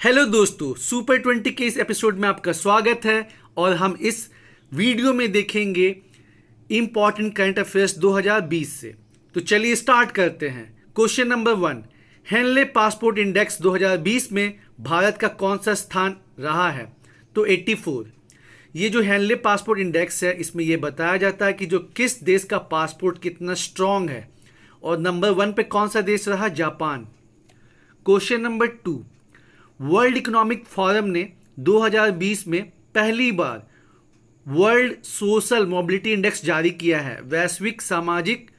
Hello दोस्तों, super 20 के इस एपिसोड में आपका स्वागत है और हम इस वीडियो में देखेंगे इम्पॉर्टेंट करंट अफेयर्स 2020 से। तो चलिए स्टार्ट करते हैं। Question number 1, Henley passport index 2020 में भारत का कौन सा स्थान रहा है? तो 84। ये जो हेनले पासपोर्ट इंडेक्स है, इसमें यह बताया जाता है कि जो किस देश का पासपोर्ट कितना स्ट्रांग है, और नंबर 1 पे कौन सा देश रहा? Japan. Question number 2, world economic forum ने 2020 में पहली बार वर्ल्ड सोशल मोबिलिटी इंडेक्स जारी किया है, वैश्विक सामाजिक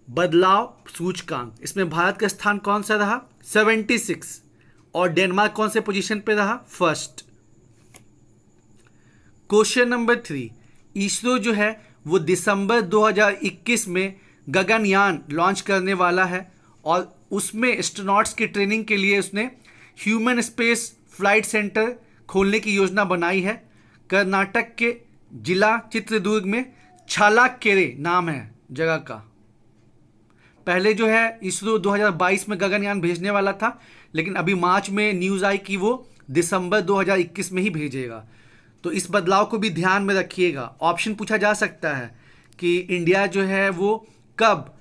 बदलाव सूचकांक। इसमें भारत का स्थान कौन सा रहा? 76। और डेनमार्क कौन से पोजीशन पे रहा? फर्स्ट। क्वेश्चन नंबर 3, इसरो जो है वो दिसंबर 2021 में गगनयान लॉन्च करने वाला है और उसमें एस्ट्रोनॉट्स की ट्रेनिंग के लिए उसने ह्यूमन स्पेस फ्लाइट सेंटर खोलने की योजना बनाई है। कर्नाटक के जिला चित्रदुर्ग में छालाकेरे नाम है जगह का। पहले जो है इसरो 2022 में गगनयान भेजने वाला था, लेकिन अभी मार्च में न्यूज़ आई कि वो दिसंबर 2021 में ही भेजेगा। तो इस बदलाव को भी ध्यान में रखिएगा। ऑप्शन पूछा जा सकता है कि इंडिया जो है वो कब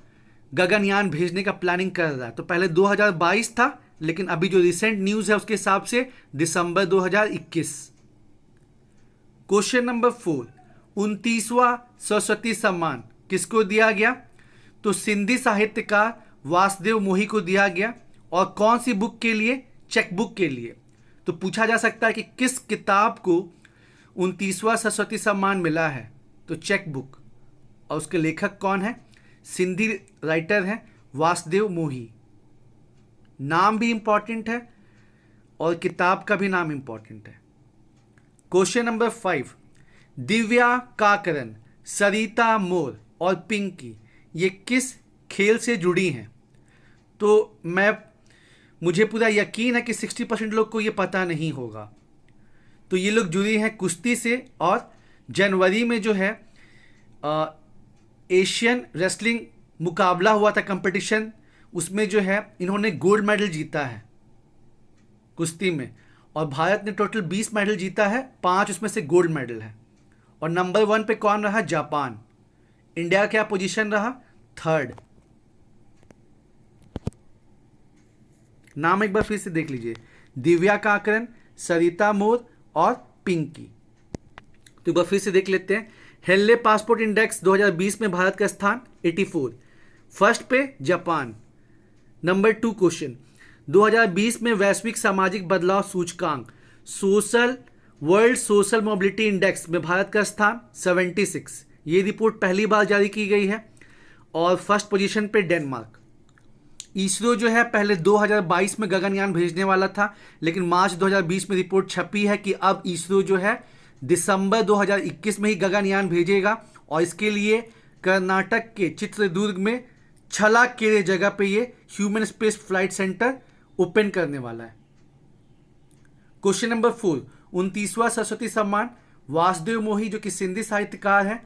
गगनयान भेजने का प्लानिंग कर रहा है। तो पहले 2022 था, लेकिन अभी जो रिसेंट न्यूज़ है उसके हिसाब से दिसंबर 2021। क्वेश्चन नंबर 4, 29वां सरस्वती सम्मान किसको दिया गया? तो सिंधी साहित्यकार वासुदेव मोही को दिया गया। और कौन सी बुक के लिए? चेक बुक के लिए। तो पूछा जा सकता है कि किस किताब को 29वां सरस्वती सम्मान मिला है? तो चेक बुक। और उसके लेखक कौन है? सिंधी राइटर हैं वासुदेव मोही। नाम भी इंपॉर्टेंट है और किताब का भी नाम इंपॉर्टेंट है। क्वेश्चन नंबर 5, दिव्या काकरन, सरिता मोर और पिंकी ये किस खेल से जुड़ी हैं? तो मुझे पूरा यकीन है कि 60% लोग को ये पता नहीं होगा। तो ये लोग जुड़ी हैं कुश्ती से, और जनवरी में जो है एशियन रेसलिंग मुकाबला हुआ था, कंपटीशन, उसमें जो है इन्होंने गोल्ड मेडल जीता है कुश्ती में। और भारत ने टोटल 20 मेडल जीता है, 5 उसमें से गोल्ड मेडल है। और नंबर 1 पे कौन रहा? जापान। इंडिया का क्या पोजीशन रहा? 3rd। नाम एक बार फिर से देख लीजिए, दिव्या काकरन, सरिता मोर और पिंकी। तो एक बार फिर से देख लेते हैं। हेनले पासपोर्ट इंडेक्स 2020 में भारत का स्थान 84, फर्स्ट पे जापान। नंबर 2 क्वेश्चन, 2020 में वैश्विक सामाजिक बदलाव सूचकांक वर्ल्ड सोशल मोबिलिटी इंडेक्स में भारत का स्थान 76। ये रिपोर्ट पहली बार जारी की गई है और फर्स्ट पोजीशन पे डेनमार्क। इसरो जो है पहले 2022 में गगनयान भेजने वाला था, लेकिन मार्च 2020 में रिपोर्ट छपी है कि अब इसरो जो है दिसंबर 2021 में ही गगनयान भेजेगा। और इसके लिए कर्नाटक के चित्रदुर्ग में छलाकेरे जगह पे ये human space flight centre open करने वाला है। क्वेश्चन नंबर 4, 29वां सरस्वती सम्मान वासुदेव मोही जो कि सिंधी साहित्यकार है,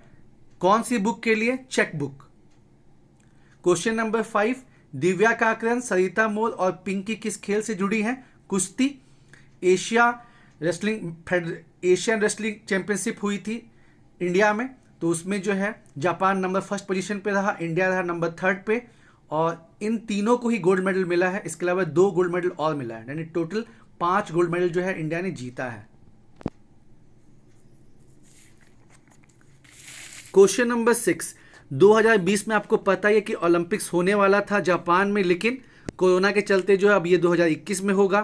कौन सी बुक के लिए? Check book. Question number 5, Divya Kakran, Sarita Mor और पिंकी किस खेल से जुड़ी हैं? कुश्ती। एशियन रेसलिंग चैंपियनशिप हुई थी इंडिया में, तो उसमें जो है जापान नंबर 1 पोजीशन पे रहा, इंडिया रहा नंबर 3rd पे। और इन तीनों को ही गोल्ड मेडल मिला है। इसके अलावा 2 गोल्ड मेडल और मिला है, यानी टोटल 5 गोल्ड मेडल जो है इंडिया ने जीता है। क्वेश्चन नंबर 6, 2020 में आपको पता है कि ओलंपिक्स होने वाला था जापान में, लेकिन कोरोना के चलते जो है अब ये 2021 में होगा।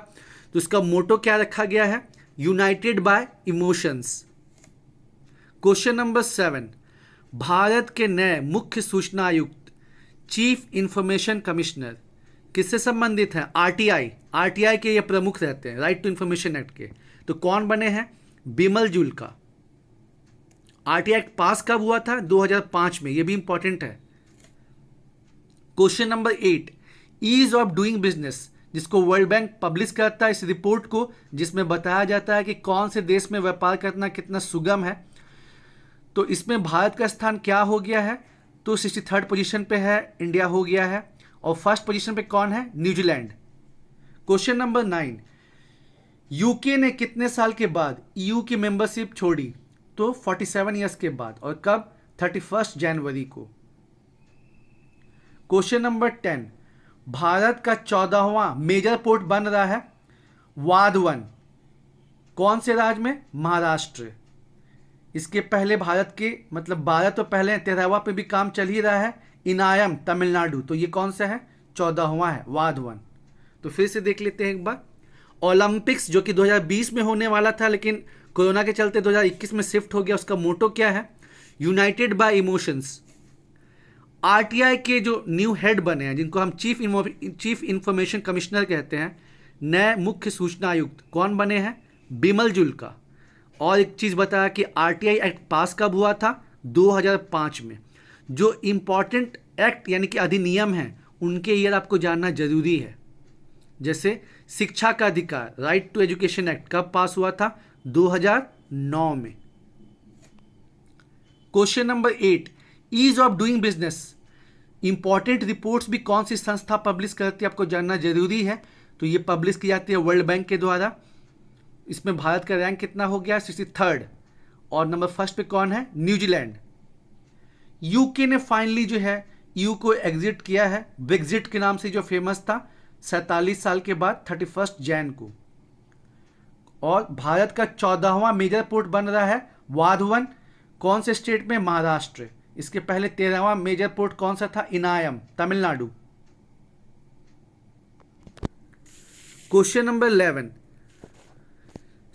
तो इसका मोटो क्या रखा गया है? United bye emotions. Question number 7, Bharat के नए मुख्य सूचना आयुक्त चीफ इंफॉर्मेशन कमिश्नर किससे संबंधित हैं? आरटीआई के ये प्रमुख रहते हैं, राइट टू इंफॉर्मेशन एक्ट के। तो कौन बने हैं? Bimal Julka. RTI act pass कब हुआ था? 2005 में। ये भी इंपॉर्टेंट है। Question number 8, ease of doing business, जिसको वर्ल्ड बैंक पब्लिश करता है इस रिपोर्ट को, जिसमें बताया जाता है कि कौन से देश में व्यापार करना कितना सुगम है। तो इसमें भारत का स्थान क्या हो गया है? तो 63rd पोजीशन पे है, इंडिया हो गया है। और फर्स्ट पोजीशन पे कौन है? न्यूजीलैंड। क्वेश्चन नंबर 9, यूके ने कितने साल के बाद ईयू की मेंबरशिप छोड़ी? तो 47 ईयर्स के बाद। और कब? 31 जनवरी को। क्वेश्चन नंबर 10, भारत का 14वां मेजर पोर्ट बन रहा है वाधवन, कौन से राज्य में? महाराष्ट्र। इसके पहले भारत के मतलब 12 तो पहले, 13वां पे भी काम चल ही रहा है इनायम तमिलनाडु, तो ये कौन सा है? 14वां है वाधवन। तो फिर से देख लेते हैं एक बार। ओलंपिक्स जो कि 2020 में होने वाला था लेकिन कोरोना के चलते 2021 में शिफ्ट हो गया, उसका मोटो क्या है? United bye emotions. आरटीआई के जो न्यू हेड बने हैं, जिनको हम चीफ इंफॉर्मेशन कमिश्नर कहते हैं, नए मुख्य सूचना आयुक्त कौन बने हैं? बिमल जुल्का। और एक चीज़ बताया कि आरटीआई एक्ट पास कब हुआ था? 2005 में। जो इम्पॉर्टेंट एक्ट यानी कि अधिनियम हैं उनके ईयर आपको जानना जरूरी है। जैसे शिक्षा का अधिकार, राइट टू एजुकेशन एक्ट कब पास हुआ था? 2009 में। Question number 8, ease of doing business. Important reports भी कौन सी संस्था पब्लिश करती है आपको जानना जरूरी है। तो ये पब्लिश की जाती है वर्ल्ड बैंक के द्वारा। इसमें भारत का रैंक कितना हो गया? 63rd। और नंबर फर्स्ट पे कौन है? न्यूजीलैंड। यूके ने फाइनली जो है यू को एग्जिट किया है, ब्रेग्जिट के नाम से जो फेमस था, 47 साल के बाद 31 जैन को। और भारत का 14वां मेजर पोर्ट बन रहा है वाधवन, कौन से स्टेट में? महाराष्ट्र। इसके पहले 13वां मेजर पोर्ट कौन सा था? इनायम तमिलनाडु। क्वेश्चन नंबर 11,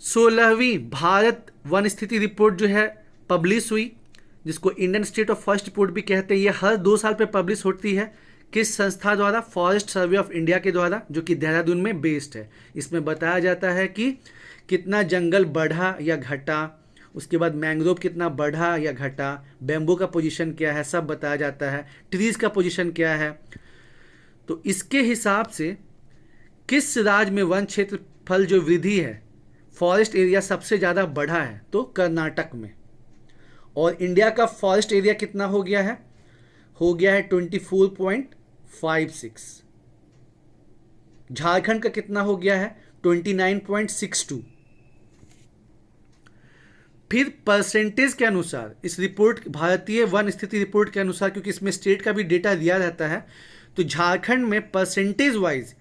16वीं भारत वन स्थिति रिपोर्ट जो है पब्लिश हुई, जिसको Indian state of first report भी कहते हैं। ये हर 2 साल पे पब्लिश होती है। किस संस्था द्वारा? फॉरेस्ट सर्वे ऑफ इंडिया के द्वारा, जो कि देहरादून में बेस्ड है। इसमें बताया जाता है कि कितना जंगल बढ़ा या घटा, उसके बाद मैंग्रोव कितना बढ़ा या घटा, बैम्बू का पोजीशन क्या है, सब बताया जाता है, ट्रीज का पोजीशन क्या है। तो इसके हिसाब से किस राज्य में वन क्षेत्रफल जो वृद्धि है, फॉरेस्ट एरिया सबसे ज़्यादा बढ़ा है? तो कर्नाटक में। और इंडिया का फॉरेस्ट एरिया कितना हो गया है? हो गया है 24.56। झारखंड का कितना हो गया है? 29.62। फिर परसेंटेज के अनुसार इस रिपोर्ट, भारतीय वन स्थिति रिपोर्ट के अनुसार, क्योंकि इसमें स्टेट का भी डेटा दिया रहता है, तो झारखंड में परसेंटेज वाइज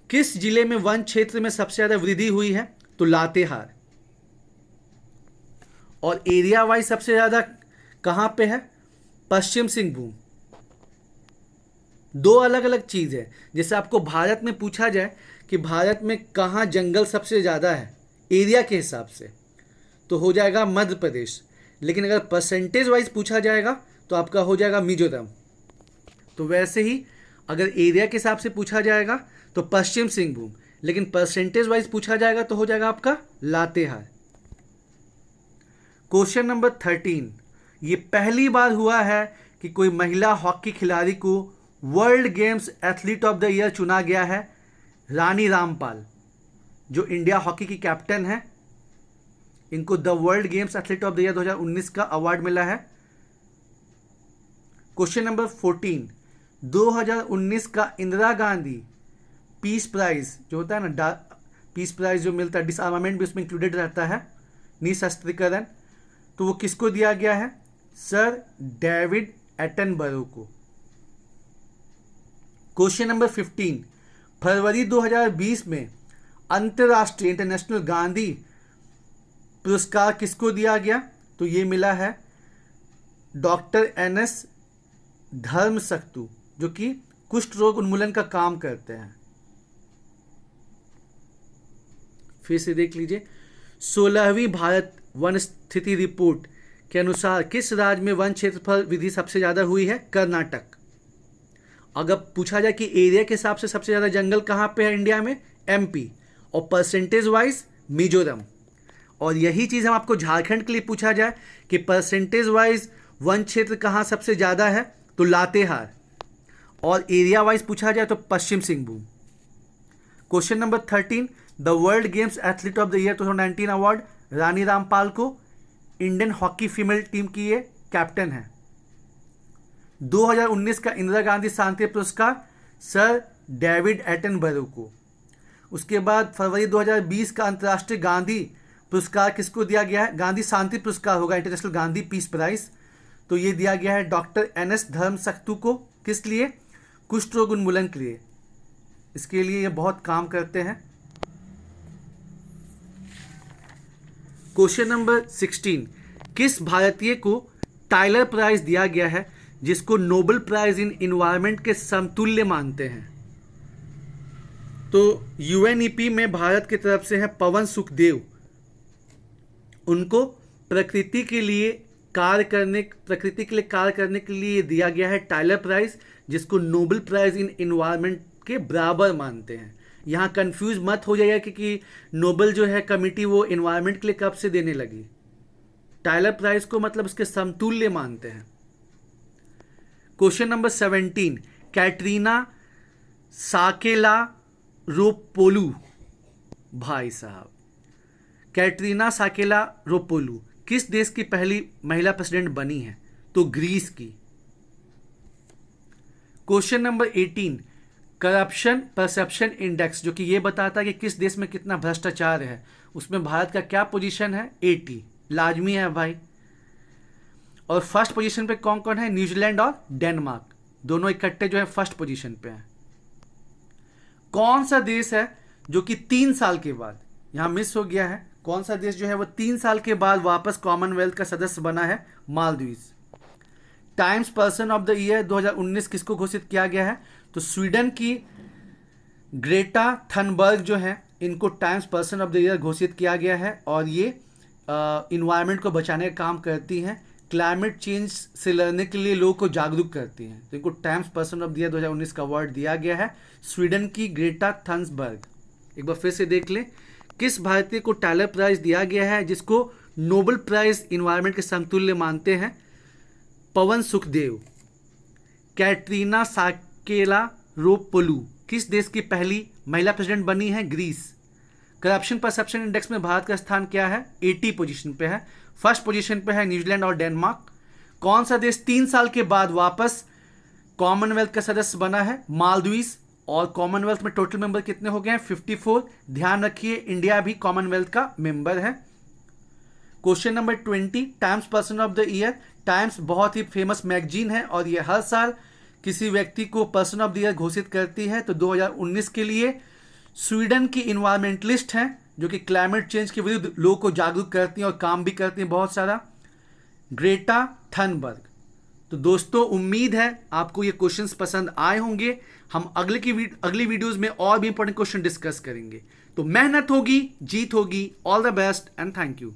किस जिले में वन क्षेत्र में सबसे ज़्यादा वृद्धि हुई है? तो लातेहार। और एरिया वाइज सबसे ज़्यादा कहाँ पे है? पश्चिम सिंहभूम। 2 अलग अलग चीज़ है। जैसे आपको भारत में पूछा जाए कि भारत में कहाँ जंगल सबसे ज़्यादा है एरिया के हिसाब से, तो हो जाएगा मध्य प्रदेश। लेकिन अगर परसेंटेज वाइज पूछा जाएगा तो आपका हो जाएगा मिजोरम। तो वैसे ही अगर एरिया के हिसाब से पूछा जाएगा तो पश्चिम सिंहभूम, लेकिन परसेंटेज वाइज पूछा जाएगा तो हो जाएगा आपका लातेहार। क्वेश्चन नंबर 13, ये पहली बार हुआ है कि कोई महिला हॉकी खिलाड़ी को world games athlete of the year चुना गया है। रानी रामपाल जो इंडिया हॉकी की कैप्टन है, इनको the world games athlete of the year 2019 का अवार्ड मिला है। क्वेश्चन नंबर 14, 2019 का इंदिरा गांधी पीस प्राइज जो होता है ना, पीस प्राइज जो मिलता है, डिसआर्मामेंट भी उसमें इंक्लूडेड रहता है, निशस्त्रीकरण, तो वो किसको दिया गया है? सर डेविड एटनबरो को। क्वेश्चन नंबर 15, फरवरी 2020 में अंतर्राष्ट्रीय इंटरनेशनल गांधी पुरस्कार किसको दिया गया? तो ये मिला है डॉक्टर NS धर्मसक्तु, जो कि कुष्ठ रोग उन्मूलन का काम करते हैं। फिर से देख लीजिए, 16वीं भारत वन स्थिति रिपोर्ट के अनुसार किस राज्य में वन क्षेत्रफल वृद्धि सबसे ज़्यादा हुई है? कर्नाटक। अगर पूछा जाए कि एरिया के हिसाब से सबसे ज़्यादा जंगल कहाँ पे है इंडिया में? MP। और परसेंटेज वाइज मिजोरम। और यही चीज़ हम आपको झारखंड के लिए पूछा जाए कि परसेंटेज वाइज वन क्षेत्र कहाँ सबसे ज़्यादा है? तो लातेहार। और एरिया वाइज पूछा जाए तो Pashchim Singhbhum. Question number 13, the world games athlete of the year 2019 award Rani Rampal को, इंडियन हॉकी फीमेल टीम की ये कैप्टन है। 2019 का इंदिरा गांधी शांति पुरस्कार सर डेविड एटनबरो को। उसके बाद फरवरी 2020 का अंतर्राष्ट्रीय गांधी पुरस्कार किसको दिया गया है? गांधी शांति पुरस्कार होगा, इंटरनेशनल गांधी पीस प्राइज। तो ये दिया गया है डॉक्टर NS धर्मसक्तु को। किस लिए? कुष्ठ रोग उन्मूलन के लिए। इसके लिए ये बहुत काम करते हैं। क्वेश्चन नंबर 16, किस भारतीय को टाइलर प्राइज दिया गया है जिसको नोबेल प्राइज इन इन्वायरमेंट के समतुल्य मानते हैं? तो UNEP में भारत की तरफ से है पवन सुखदेव। उनको प्रकृति के लिए कार्य करने के लिए दिया गया है टाइलर प्राइज, जिसको नोबेल प्राइज इन इन्वायरमेंट के बराबर मानते हैं। यहाँ कंफ्यूज मत हो जाइए कि नोबेल जो है कमिटी वो इन्वायरमेंट के लिए कब से देने लगी। टाइलर प्राइज को मतलब उसके समतुल्य मानते हैं। क्वेश्चन नंबर 17, कैटरीना साकेलारोपोलू, भाई साहब, कैटरीना साकेलारोपोलू किस देश की पहली महिला प्रेसिडेंट बनी है? तो ग्रीस की। Question number 18, corruption perception index, जो कि ये बताता है कि किस देश में कितना भ्रष्टाचार है, उसमें भारत का क्या पोजीशन है? 80, लाजमी है भाई। और फर्स्ट पोजीशन पे कौन कौन है? न्यूजीलैंड और डेनमार्क, दोनों इकट्ठे जो है फर्स्ट पोजीशन पे है। कौन सा देश है जो कि 3 साल के बाद, यहां मिस हो गया है, कौन सा देश जो है वो 3 साल के बाद वापस कॉमनवेल्थ का सदस्य बना है? Maldives. Times person of the year 2019 किसको घोषित किया गया है? तो स्वीडन की ग्रेटा थनबर्ग जो है, इनको times person of the year घोषित किया गया है। और ये इन्वायरमेंट को बचाने का काम करती हैं, क्लाइमेट चेंज से लड़ने के लिए लोगों को जागरूक करती हैं। तो इनको times person of the year 2019 का अवार्ड दिया गया है, स्वीडन की ग्रेटा थनबर्ग। एक बार फिर से देख लें, किस भारतीय को टाइलर प्राइज दिया गया है जिसको नोबेल प्राइज इन्वायरमेंट के समतुल्य मानते हैं? पवन सुखदेव। कैटरीना साकेलारोपोलू किस देश की पहली महिला प्रेसिडेंट बनी है? ग्रीस। करप्शन परसेप्शन इंडेक्स में भारत का स्थान क्या है? 80 पोजीशन पे है। फर्स्ट पोजीशन पे है न्यूजीलैंड और डेनमार्क। कौन सा देश 3 साल के बाद वापस कॉमनवेल्थ का सदस्य बना है? मालदीव्स। और कॉमनवेल्थ में टोटल मेंबर कितने हो गए हैं? 54। ध्यान रखिए इंडिया भी कॉमनवेल्थ का मेंबर है। Question number 20, times person of the year. Times बहुत ही फेमस मैगजीन है और ये हर साल किसी व्यक्ति को पर्सन ऑफ द ईयर घोषित करती है। तो 2019 के लिए स्वीडन की इन्वायरमेंटलिस्ट हैं जो कि क्लाइमेट चेंज के विरुद्ध लोगों को जागरूक करती हैं और काम भी करती हैं बहुत सारा, ग्रेटा थनबर्ग। तो दोस्तों उम्मीद है आपको ये क्वेश्चंस पसंद आए होंगे। हम अगली वीडियोस में और भी इंपॉर्टेंट क्वेश्चन डिस्कस करेंगे। तो मेहनत होगी, जीत होगी। All the best and thank you.